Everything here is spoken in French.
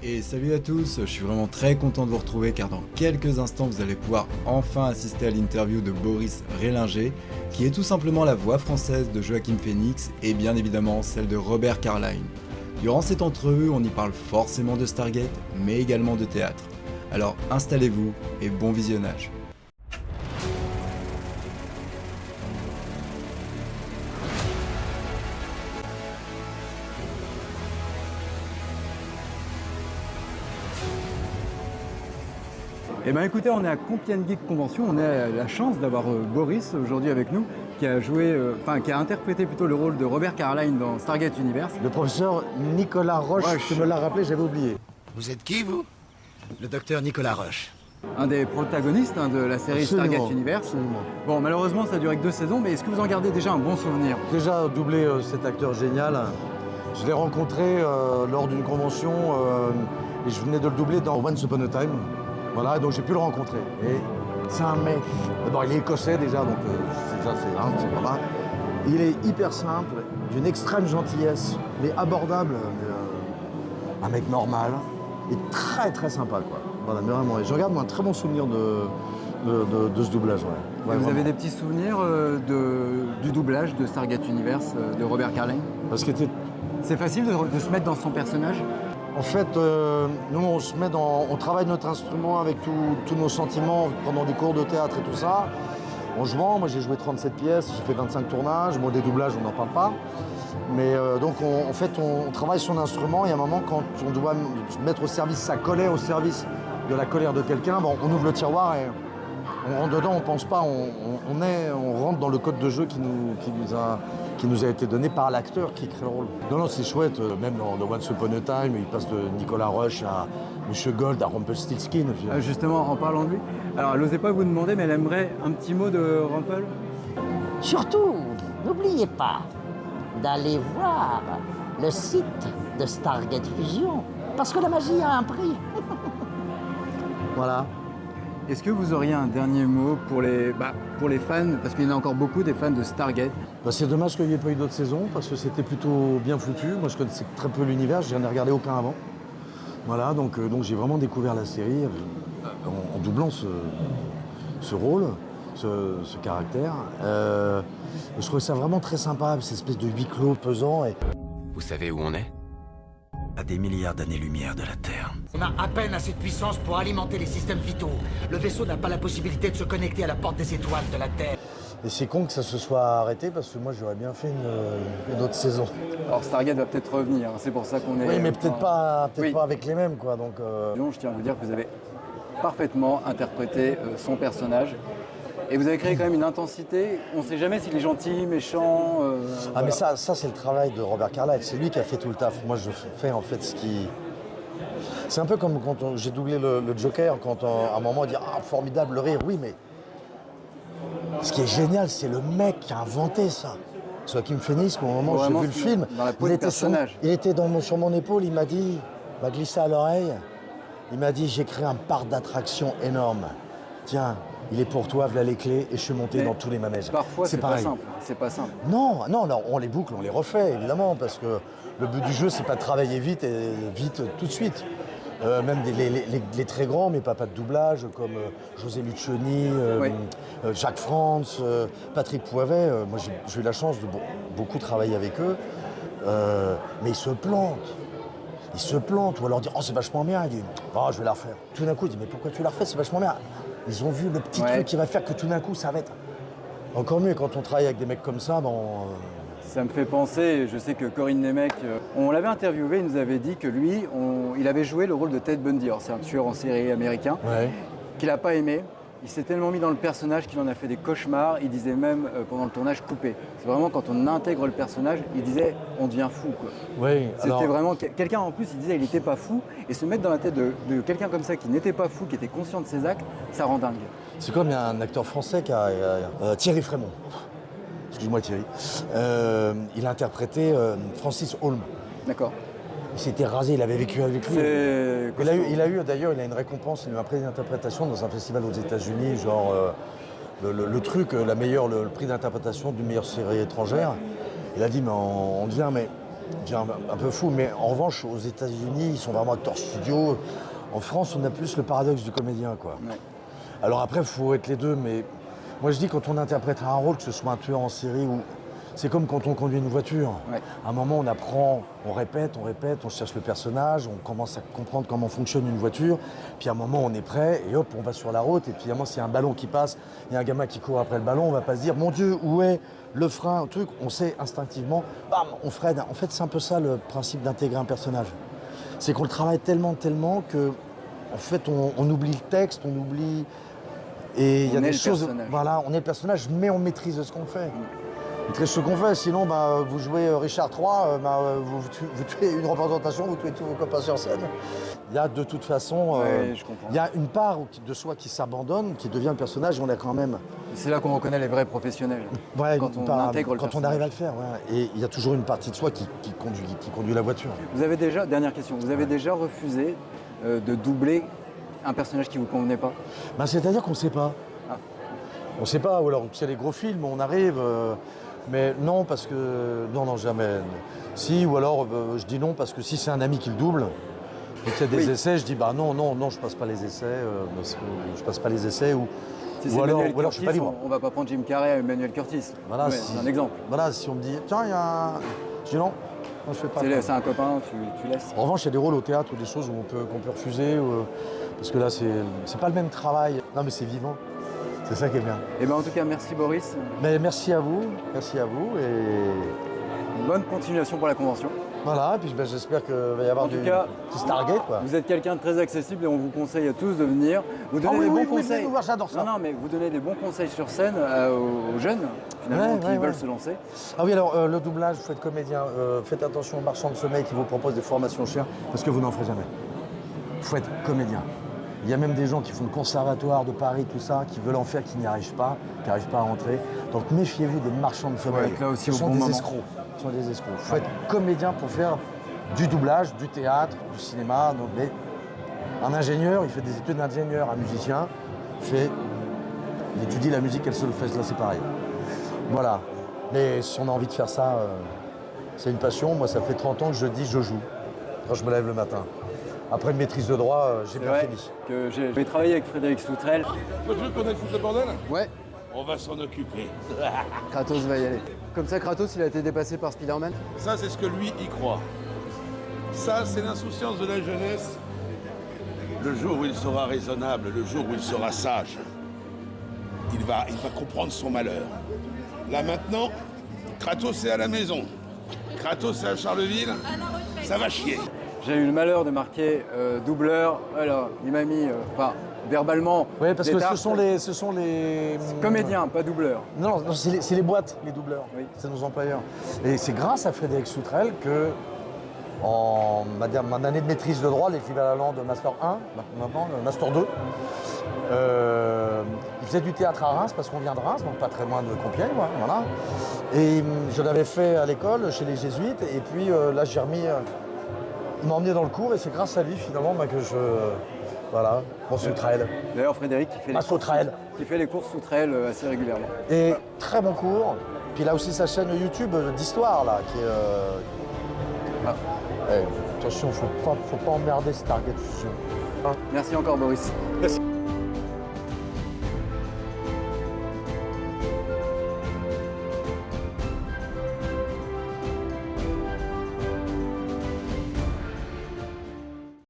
Et salut à tous, je suis vraiment très content de vous retrouver car dans quelques instants vous allez pouvoir enfin assister à l'interview de Boris Rehlinger, qui est tout simplement la voix française de Joaquin Phoenix et bien évidemment celle de Robert Carlyle. Durant cette entrevue, on y parle forcément de Stargate, mais également de théâtre. Alors installez-vous et bon visionnage. Eh bien écoutez, on est à Compiègne Geek Convention, on a la chance d'avoir Boris aujourd'hui avec nous, qui a qui a interprété plutôt le rôle de Robert Carlyle dans Stargate Universe. Le professeur Nicolas Roche, tu me l'as rappelé, j'avais oublié. Vous êtes qui, vous? Le docteur Nicolas Roche. Un des protagonistes de la série Absolument, Stargate Universe. absolument. Bon, malheureusement, ça a duré que 2 saisons, mais est-ce que vous en gardez déjà un bon souvenir? Déjà doublé cet acteur génial. Je l'ai rencontré lors d'une convention et je venais de le doubler dans Once Upon a Time. Voilà, donc j'ai pu le rencontrer. Et c'est un mec. D'abord, il est écossais déjà, donc c'est pas mal. Il est hyper simple, d'une extrême gentillesse, mais abordable. Un mec normal et très très sympa, quoi. Voilà, mais vraiment. Et je regarde moi un très bon souvenir de ce doublage. Ouais. Et Ouais, vous vraiment. avez des petits souvenirs du doublage de Stargate Universe de Robert Carlyle? Parce que C'est facile de se mettre dans son personnage? en fait, nous, on travaille notre instrument avec tous nos sentiments pendant des cours de théâtre et tout ça. En jouant, moi j'ai joué 37 pièces, j'ai fait 25 tournages. Moi, des doublages, on n'en parle pas. Mais donc, on travaille son instrument et à un moment, quand on doit mettre au service sa colère, au service de la colère de quelqu'un, bon, on ouvre le tiroir et on rentre dedans, on pense pas, on rentre dans le code de jeu qui nous a été donné par l'acteur qui crée le rôle. Non, c'est chouette, même dans Once Upon a Time, il passe de Nicolas Roche à Monsieur Gold, à Rumpelstiltskin. Justement, en parlant de lui, alors elle n'osait pas vous demander, mais elle aimerait un petit mot de Rumpel? Surtout, n'oubliez pas d'aller voir le site de Stargate Fusion, parce que la magie a un prix. Voilà. Est-ce que vous auriez un dernier mot pour les fans, parce qu'il y en a encore beaucoup des fans de Stargate? Bah, c'est dommage qu'il n'y ait pas eu d'autres saisons, parce que c'était plutôt bien foutu. Moi, je connaissais très peu l'univers, je n'en ai regardé aucun avant. Voilà, donc j'ai vraiment découvert la série en doublant ce rôle, ce caractère. Je trouvais ça vraiment très sympa, cette espèce de huis clos pesant. Et... Vous savez où on est? À des milliards d'années-lumière de la Terre. On a à peine assez de puissance pour alimenter les systèmes vitaux. Le vaisseau n'a pas la possibilité de se connecter à la porte des étoiles de la Terre. Et c'est con que ça se soit arrêté, parce que moi, j'aurais bien fait une autre saison. Alors Stargate va peut-être revenir, c'est pour ça qu'on est... Oui, mais peut-être pas Oui. avec les mêmes, quoi. Donc, Je tiens à vous dire que vous avez parfaitement interprété son personnage. Et vous avez créé quand même une intensité. On ne sait jamais s'il est gentil, méchant. Ah, mais ça c'est le travail de Robert Carlyle. C'est lui qui a fait tout le taf. Moi, je fais en fait ce qui... C'est un peu comme quand j'ai doublé le Joker, quand à un moment on dit « Ah, formidable, le rire ». Oui, mais ce qui est génial, c'est le mec qui a inventé ça. Joaquin Phoenix, au moment où j'ai Vraiment, vu le film, dans la peau il du était personnage. il était sur mon épaule, il m'a glissé à l'oreille. Il m'a dit « J'ai créé un parc d'attractions énorme. Tiens, il est pour toi, voilà les clés. » Et je suis monté Mais dans tous les manèges. Parfois, c'est pas pareil. simple. C'est pas simple. Non, on les boucle, on les refait, évidemment, parce que le but du jeu, c'est pas de travailler vite et vite tout de suite. Même les très grands, mes papas de doublage, comme José Lucioni, Oui. Jacques France, Patrick Poivet. Moi, j'ai eu la chance de beaucoup travailler avec eux. Mais ils se plantent. Ou alors dire « Oh, c'est vachement bien ». Il dit « Oh, je vais la refaire ». Tout d'un coup, il dit « Mais pourquoi tu la refais? C'est vachement bien ». Ils ont vu le petit Ouais. truc qui va faire que tout d'un coup, ça va être... Encore mieux, quand on travaille avec des mecs comme ça, Ça me fait penser, je sais que Corinne Nemec, on l'avait interviewé, il nous avait dit que lui, il avait joué le rôle de Ted Bundy. Alors, c'est un tueur en série américain ouais. qu'il n'a pas aimé. Il s'est tellement mis dans le personnage qu'il en a fait des cauchemars. Il disait même pendant le tournage coupé. C'est vraiment quand on intègre le personnage, il disait on devient fou, quoi. Oui, C'était vraiment quelqu'un en plus, il disait il n'était pas fou. Et se mettre dans la tête de quelqu'un comme ça qui n'était pas fou, qui était conscient de ses actes, ça rend dingue. c'est comme il y a un acteur français qui a Thierry Frémont. Excuse-moi Thierry. Il a interprété Francis Holm. D'accord. Il s'était rasé, il avait vécu avec lui. C'est Il a eu d'ailleurs une récompense, il a eu un prix d'interprétation dans un festival aux États-Unis, genre le prix d'interprétation d'une meilleure série étrangère. Il a dit mais on devient, mais devient un peu fou. Mais en revanche, aux États-Unis, ils sont vraiment acteurs studio. En France, on a plus le paradoxe du comédien, quoi. Ouais. Alors après, il faut être les deux, mais moi je dis quand on interprète un rôle, que ce soit un tueur en série ou... C'est comme quand on conduit une voiture. Ouais. À un moment, on apprend, on répète, on cherche le personnage, on commence à comprendre comment fonctionne une voiture. Puis à un moment, on est prêt et hop, on va sur la route. Et puis à un moment, s'il y a un ballon qui passe, il y a un gamin qui court après le ballon, on va pas se dire, mon Dieu, où est le frein, un truc. On sait instinctivement, bam, on freine. En fait, c'est un peu ça le principe d'intégrer un personnage. C'est qu'on le travaille tellement que, en fait, on oublie le texte, on oublie... Et il y a des choses... Voilà, on est le personnage, mais on maîtrise ce qu'on fait. On maîtrise ce qu'on fait, sinon vous jouez Richard III, vous tuez une représentation, vous tuez tous vos copains sur scène. Il y a de toute façon, il y a une part de soi qui s'abandonne, qui devient le personnage, et on a quand même... C'est là qu'on reconnaît les vrais professionnels, Ouais, quand on intègre le quand on personnage. arrive à le faire. Ouais. Et il y a toujours une partie de soi qui conduit la voiture. Vous avez déjà, dernière question, vous avez déjà refusé de doubler un personnage qui vous convenait pas? C'est-à-dire qu'on ne sait pas. Ah. On ne sait pas, ou alors c'est les gros films, on arrive... mais non, parce que... Non, jamais. Si, ou alors je dis non, parce que si c'est un ami qui le double, et qu'il y a des essais, je dis non, je passe pas les essais, parce que je passe pas les essais, ou alors je suis pas libre. On va pas prendre Jim Carrey à Emmanuel Curtis. Voilà, C'est un exemple. Voilà, si on me dit, tiens, il y a un... Je dis non, je fais pas. C'est un copain, tu laisses. En revanche, il y a des rôles au théâtre ou des choses qu'on peut refuser, parce que là, c'est pas le même travail. Non, mais c'est vivant. C'est ça qui est bien. Et en tout cas, merci Boris. Mais merci à vous, et Bonne continuation pour la convention. voilà, et puis j'espère qu'il va y avoir En tout cas, petit Stargate, quoi. Vous êtes quelqu'un de très accessible et on vous conseille à tous de venir. Vous donnez Ah oui, des oui, bons oui, conseils. venez nous voir, j'adore ça. Non, mais vous donnez des bons conseils sur scène aux jeunes finalement, qui veulent se lancer. Ah oui, alors le doublage, vous faites comédien, faites attention aux marchands de sommeil qui vous proposent des formations chères, parce que vous n'en ferez jamais. Vous faites comédien. Il y a même des gens qui font le conservatoire de Paris, tout ça, qui veulent en faire, qui n'y arrivent pas, à entrer. Donc méfiez-vous des marchands de sommeil. être là aussi Ce au sont bon des moment. escrocs. Ce sont des escrocs. Vous faites comédien pour faire du doublage, du théâtre, du cinéma. Donc, mais un ingénieur, il fait des études d'ingénieur. Un musicien, il étudie la musique, elle se le fait, là c'est pareil. Voilà. Mais si on a envie de faire ça, c'est une passion. Moi, ça fait 30 ans que je dis je joue, quand je me lève le matin. Après une maîtrise de droit, j'ai bien fini. Que j'ai travaillé avec Frédéric Soutrel. Tu veux qu'on aille foutre le bordel? Ouais, On va s'en occuper. Kratos va y aller. Comme ça, Kratos, il a été dépassé par Spider-Man. Ça, c'est ce que lui y croit. Ça, c'est l'insouciance de la jeunesse. Le jour où il sera raisonnable, le jour où il sera sage, il va comprendre son malheur. Là, maintenant, Kratos est à la maison. Kratos est à Charleville. Ça va chier. J'ai eu le malheur de marquer doubleur. Alors, il m'a mis, verbalement. Oui, parce des que tartes. ce sont les Comédien, pas doubleur. Non, c'est les boîtes, les doubleurs. Oui. C'est nos employeurs. Et c'est grâce à Frédéric Soutrel que, en ma année de maîtrise de droit, l'équivalent de Master 1, maintenant, le Master 2, il faisait du théâtre à Reims, parce qu'on vient de Reims, donc pas très loin de Compiègne, voilà. Et je l'avais fait à l'école, chez les Jésuites, et puis là, j'ai remis... il m'a emmené dans le cours, et c'est grâce à lui, finalement, que je... Voilà, mon Soutrel. D'ailleurs, Frédéric qui fait, Ma Soutrel. qui fait les courses Soutrel assez régulièrement. Et très bon cours. Puis il a aussi sa chaîne YouTube d'histoire, là, qui est... attention, faut pas emmerder Stargate Fusion. Merci encore, Boris. Merci.